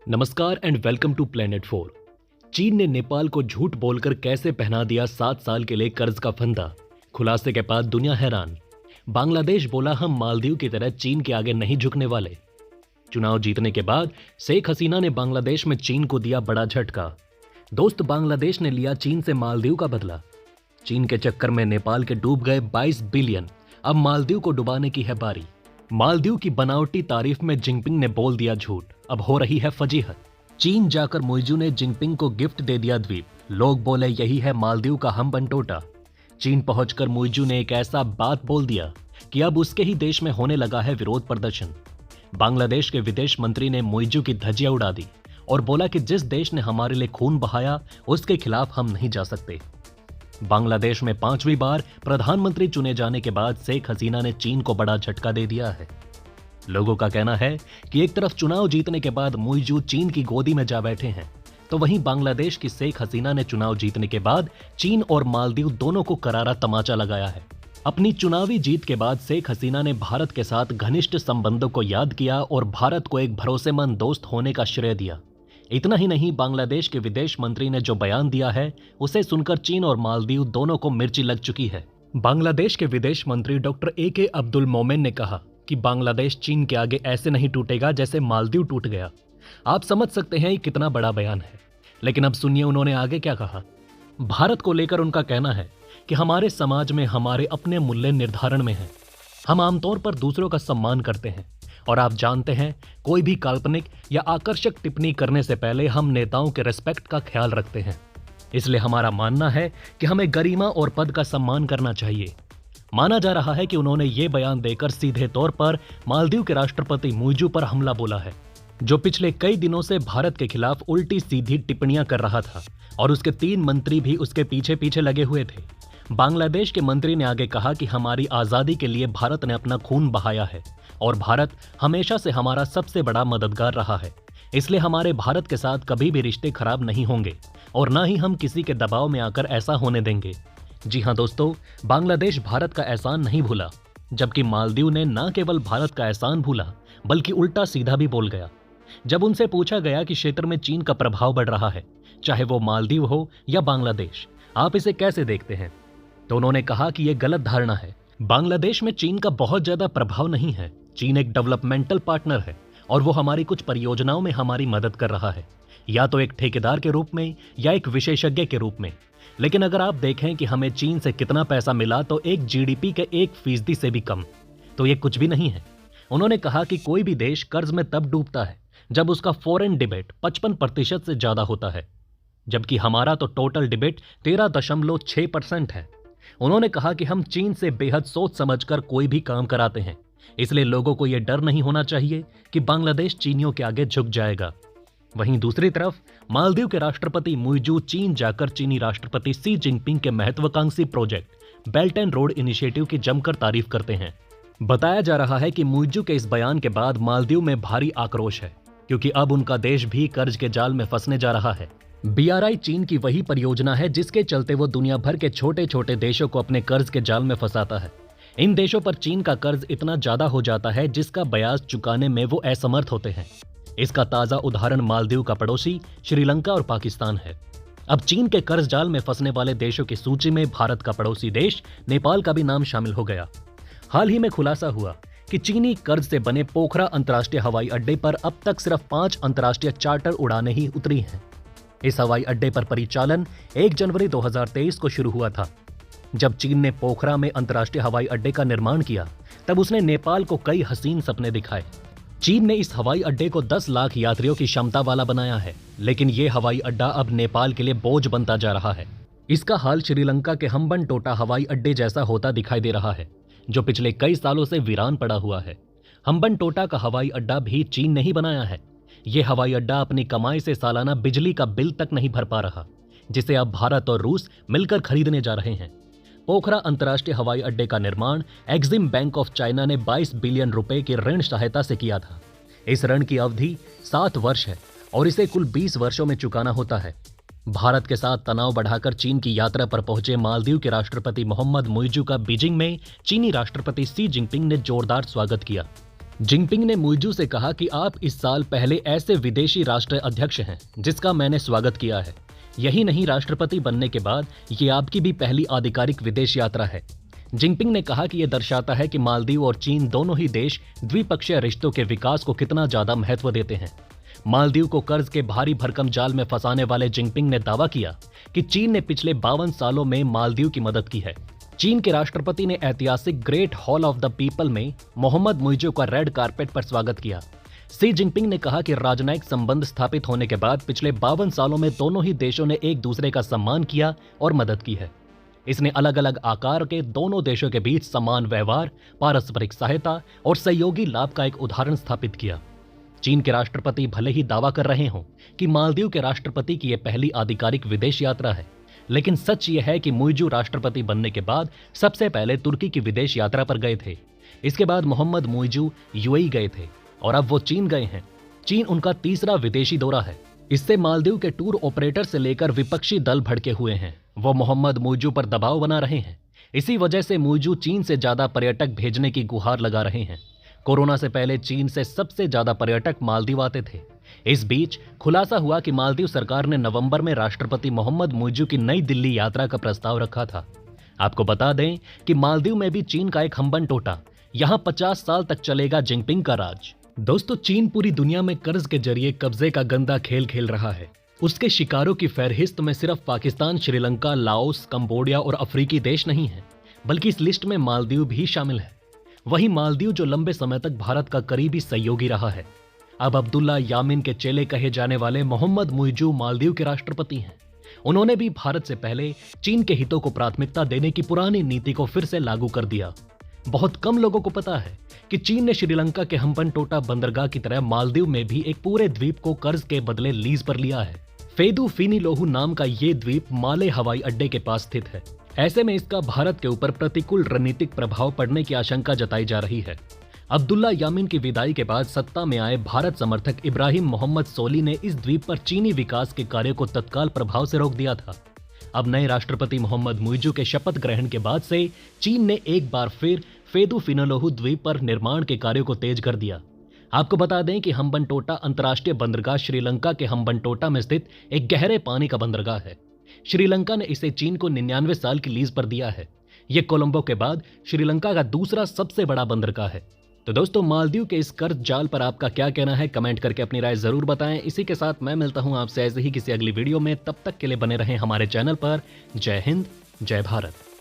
नमस्कार and welcome to planet 4। चीन ने नेपाल को झूठ बोलकर कैसे पहना दिया 7 साल के लिए कर्ज का फंदा। खुलासे के बाद दुनिया हैरान। बांग्लादेश बोला हम मालदीव की तरह चीन के आगे नहीं झुकने वाले। चुनाव जीतने के बाद शेख हसीना ने बांग्लादेश में चीन को दिया बड़ा झटका। दोस्त बांग्लादेश ने लिया चीन से मालदीव का बदला। चीन के चक्कर में नेपाल के डूब गए 22 बिलियन। अब मालदीव को डुबाने की है बारी। मालदीव की बनावटी तारीफ में जिनपिंग ने बोल दिया झूठ। अब हो रही है फजीहत। चीन जाकर मुइजू ने जिनपिंग को गिफ्ट दे दिया द्वीप। लोग बोले यही है मालदीव का हम बनटोटा। चीन पहुंचकर मुइजू ने एक ऐसा बात बोल दिया कि अब उसके ही देश में होने लगा है विरोध प्रदर्शन। बांग्लादेश के विदेश मंत्री ने मुइजू की धज्जियां उड़ा दी और बोला कि जिस देश ने हमारे लिए खून बहाया उसके खिलाफ हम नहीं जा सकते। बांग्लादेश में 5वीं बार प्रधानमंत्री चुने जाने के बाद शेख हसीना ने चीन को बड़ा झटका दे दिया है। लोगों का कहना है कि एक तरफ चुनाव जीतने के बाद मुइजू चीन की गोदी में जा बैठे हैं, तो वहीं बांग्लादेश की शेख हसीना ने चुनाव जीतने के बाद चीन और मालदीव दोनों को करारा तमाचा लगाया है। अपनी चुनावी जीत के बाद शेख हसीना ने भारत के साथ घनिष्ठ संबंधों को याद किया और भारत को एक भरोसेमंद दोस्त होने का श्रेय दिया। इतना ही नहीं, बांग्लादेश के विदेश मंत्री ने जो बयान दिया है उसे सुनकर चीन और मालदीव दोनों को मिर्ची लग चुकी है। बांग्लादेश के विदेश मंत्री डॉक्टर AK अब्दुल मोमेन ने कहा कि बांग्लादेश चीन के आगे ऐसे नहीं टूटेगा जैसे मालदीव टूट गया। आप समझ सकते हैं ये कितना बड़ा बयान है। लेकिन अब सुनिए उन्होंने आगे क्या कहा। भारत को लेकर उनका कहना है कि हमारे समाज में हमारे अपने मूल्य निर्धारण में है। हम आमतौर पर दूसरों का सम्मान करते हैं और आप जानते हैं कोई भी काल्पनिक या आकर्षक टिप्पणी करने से पहले हम नेताओं के रिस्पेक्ट का ख्याल रखते हैं। इसलिए हमारा मानना है कि हमें गरिमा और पद का सम्मान करना चाहिए। माना जा रहा है कि उन्होंने ये बयान देकर सीधे तौर पर मालदीव के राष्ट्रपति मुइजू पर हमला बोला है, जो पिछले कई दिनों से भारत के खिलाफ उल्टी सीधी टिप्पणियां कर रहा था और उसके 3 मंत्री भी उसके पीछे पीछे लगे हुए थे। बांग्लादेश के मंत्री ने आगे कहा कि हमारी आजादी के लिए भारत ने अपना खून बहाया है और भारत हमेशा से हमारा सबसे बड़ा मददगार रहा है। इसलिए हमारे भारत के साथ कभी भी रिश्ते खराब नहीं होंगे और ना ही हम किसी के दबाव में आकर ऐसा होने देंगे। जी हां दोस्तों, बांग्लादेश भारत का एहसान नहीं भूला, जबकि मालदीव ने न केवल भारत का एहसान भूला बल्कि उल्टा सीधा भी बोल गया। जब उनसे पूछा गया कि क्षेत्र में चीन का प्रभाव बढ़ रहा है, चाहे वो मालदीव हो या बांग्लादेश, आप इसे कैसे देखते हैं, तो उन्होंने कहा कि यह गलत धारणा है। बांग्लादेश में चीन का बहुत ज्यादा प्रभाव नहीं है। चीन एक डेवलपमेंटल पार्टनर है और वो हमारी कुछ परियोजनाओं में हमारी मदद कर रहा है, या तो एक ठेकेदार के रूप में या एक विशेषज्ञ के रूप में। लेकिन अगर आप देखें कि हमें चीन से कितना पैसा मिला तो एक GDP के 1% से भी कम, तो ये कुछ भी नहीं है। उन्होंने कहा कि कोई भी देश कर्ज में तब डूबता है जब उसका फॉरेन डिबेट 55% से ज्यादा होता है, जबकि हमारा तो टोटल डिबेट 13.6% है। उन्होंने कहा कि हम चीन से बेहद सोच समझकर कोई भी काम कराते हैं, इसलिए लोगों को यह डर नहीं होना चाहिए कि बांग्लादेश चीनियों के आगे झुक जाएगा। वहीं दूसरी तरफ मालदीव के राष्ट्रपति मुइजू चीन जाकर चीनी राष्ट्रपति शी जिनपिंग के महत्वाकांक्षी project belt and road initiative की जमकर तारीफ करते हैं। बताया जा रहा है कि मुइजू के इस बयान के बाद मालदीव में भारी आक्रोश है, क्योंकि अब उनका देश भी कर्ज के जाल में फंसने जा रहा है। BRI चीन की वही परियोजना है जिसके चलते वो दुनिया भर के छोटे छोटे देशों को अपने कर्ज के जाल में फंसाता है। इन देशों पर चीन का कर्ज इतना ज्यादा हो जाता है जिसका ब्याज चुकाने में वो असमर्थ होते हैं। इसका ताजा उदाहरण मालदीव का पड़ोसी श्रीलंका और पाकिस्तान है। अब चीन के कर्ज जाल में फंसने वाले देशों की सूची में भारत का पड़ोसी देश नेपाल का भी नाम शामिल हो गया। हाल ही में खुलासा हुआ कि चीनी कर्ज से बने पोखरा अंतर्राष्ट्रीय हवाई अड्डे पर अब तक सिर्फ 5 अंतर्राष्ट्रीय चार्टर उड़ानें ही उतरी हैं। इस हवाई अड्डे पर परिचालन 1 जनवरी 2023 को शुरू हुआ था। जब चीन ने पोखरा में अंतर्राष्ट्रीय हवाई अड्डे का निर्माण किया, तब उसने नेपाल को कई हसीन सपने दिखाए। चीन ने इस हवाई अड्डे को 10 लाख यात्रियों की क्षमता वाला बनाया है, लेकिन यह हवाई अड्डा अब नेपाल के लिए बोझ बनता जा रहा है। इसका हाल श्रीलंका के हम्बनटोटा हवाई अड्डे जैसा होता दिखाई दे रहा है, जो पिछले कई सालों से वीरान पड़ा हुआ है। हम्बनटोटा का हवाई अड्डा भी चीन ने ही बनाया है। यह हवाई अड्डा अपनी कमाई से सालाना बिजली का बिल तक नहीं भर पा रहा, जिसे अब भारत और रूस मिलकर खरीदने जा रहे हैं। पोखरा अंतर्राष्ट्रीय हवाई अड्डे का निर्माण एक्सिम बैंक ऑफ चाइना ने 22 बिलियन रुपए की ऋण सहायता से किया था। इस ऋण की अवधि 7 वर्ष है और इसे कुल 20 वर्षों में चुकाना होता है। भारत के साथ तनाव बढ़ाकर चीन की यात्रा पर पहुंचे मालदीव के राष्ट्रपति मोहम्मद मुइजू का बीजिंग में चीनी राष्ट्रपति शी जिनपिंग ने जोरदार स्वागत किया। जिनपिंग ने मुइजू से कहा कि आप इस साल पहले ऐसे विदेशी राष्ट्र अध्यक्ष हैं जिसका मैंने स्वागत किया है। यही नहीं, राष्ट्रपति बनने के बाद ये आपकी भी पहली आधिकारिक विदेश यात्रा है। जिनपिंग ने कहा कि यह दर्शाता है कि मालदीव और चीन दोनों ही देश द्विपक्षीय रिश्तों के विकास को कितना ज्यादा महत्व देते हैं। मालदीव को कर्ज के भारी भरकम जाल में फंसाने वाले जिनपिंग ने दावा किया कि चीन ने पिछले 52 सालों में मालदीव की मदद की है। चीन के राष्ट्रपति ने ऐतिहासिक great hall of the people में मोहम्मद मुइजू का रेड कारपेट पर स्वागत किया। शी जिनपिंग ने कहा कि राजनयिक संबंध स्थापित होने के बाद पिछले 52 सालों में दोनों ही देशों ने एक दूसरे का सम्मान किया और मदद की है। इसने अलग अलग आकार के दोनों देशों के बीच समान व्यवहार, पारस्परिक सहायता और सहयोगी लाभ का एक उदाहरण स्थापित किया। चीन के राष्ट्रपति भले ही दावा कर रहे हों कि मालदीव के राष्ट्रपति की यह पहली आधिकारिक विदेश यात्रा है, लेकिन सच यह है कि मुइजू राष्ट्रपति बनने के बाद सबसे पहले तुर्की की विदेश यात्रा पर गए थे। इसके बाद मोहम्मद मुइजू यूएई गए थे और अब वो चीन गए हैं। चीन उनका तीसरा विदेशी दौरा है। इससे मालदीव के टूर ऑपरेटर से लेकर विपक्षी दल भड़के हुए हैं। वो मोहम्मद मुइजू पर दबाव बना रहे हैं। इसी वजह से मुइजू चीन से ज्यादा पर्यटक भेजने की गुहार लगा रहे हैं। कोरोना से पहले चीन से सबसे ज्यादा पर्यटक मालदीव आते थे। इस बीच खुलासा हुआ कि मालदीव सरकार ने नवंबर में राष्ट्रपति मोहम्मद मुइजू की नई दिल्ली यात्रा का प्रस्ताव रखा था। आपको बता दें कि मालदीव में भी चीन का एक हम्बन टोटा। यहां 50 साल तक चलेगा जिनपिंग का राज। दोस्तों, चीन पूरी दुनिया में कर्ज के जरिए कब्जे का गंदा खेल खेल रहा है। उसके शिकारों की फहरिस्त में सिर्फ पाकिस्तान, श्रीलंका, लाओस, कंबोडिया और अफ्रीकी देश नहीं है, बल्कि इस लिस्ट में मालदीव भी शामिल है। वही मालदीव जो लंबे समय तक भारत का करीबी सहयोगी रहा है। अब अब्दुल्ला यामीन के चेले कहे जाने वाले मोहम्मद मुइजू मालदीव के राष्ट्रपति हैं। उन्होंने भी भारत से पहले चीन के हितों को प्राथमिकता देने की पुरानी नीति को फिर से लागू कर दिया। बहुत कम लोगों को पता है कि चीन ने श्रीलंका के हम्बन टोटा बंदरगाह की तरह मालदीव में भी एक पूरे द्वीप को कर्ज के बदले लीज पर लिया है। फेदू फिनीलोहू नाम का ये द्वीप माले हवाई अड्डे के पास स्थित है। ऐसे में इसका भारत के ऊपर प्रतिकूल रणनीतिक प्रभाव पड़ने की आशंका जताई जा रही है। अब्दुल्ला यामीन की विदाई के बाद सत्ता में आए भारत समर्थक इब्राहिम मोहम्मद सोली ने इस द्वीप पर चीनी विकास के कार्य को तत्काल प्रभाव से रोक दिया था। अब नए राष्ट्रपति मोहम्मद मुइजू के शपथ ग्रहण के बाद से चीन ने एक बार फिर फेदू फिनीलोहू द्वीप पर निर्माण के कार्यों को तेज कर दिया। आपको बता दें कि हम्बन टोटा अंतर्राष्ट्रीय बंदरगाह श्रीलंका के हम्बन टोटा में स्थित एक गहरे पानी का बंदरगाह है। श्रीलंका ने इसे चीन को 99 साल की लीज पर दिया है। यह कोलंबो के बाद श्रीलंका का दूसरा सबसे बड़ा बंदरगाह है। तो दोस्तों, मालदीव के इस कर्ज जाल पर आपका क्या कहना है, कमेंट करके अपनी राय जरूर बताएं। इसी के साथ मैं मिलता हूं आपसे ऐसे ही किसी अगली वीडियो में। तब तक के लिए बने रहें हमारे चैनल पर। जय हिंद, जय भारत।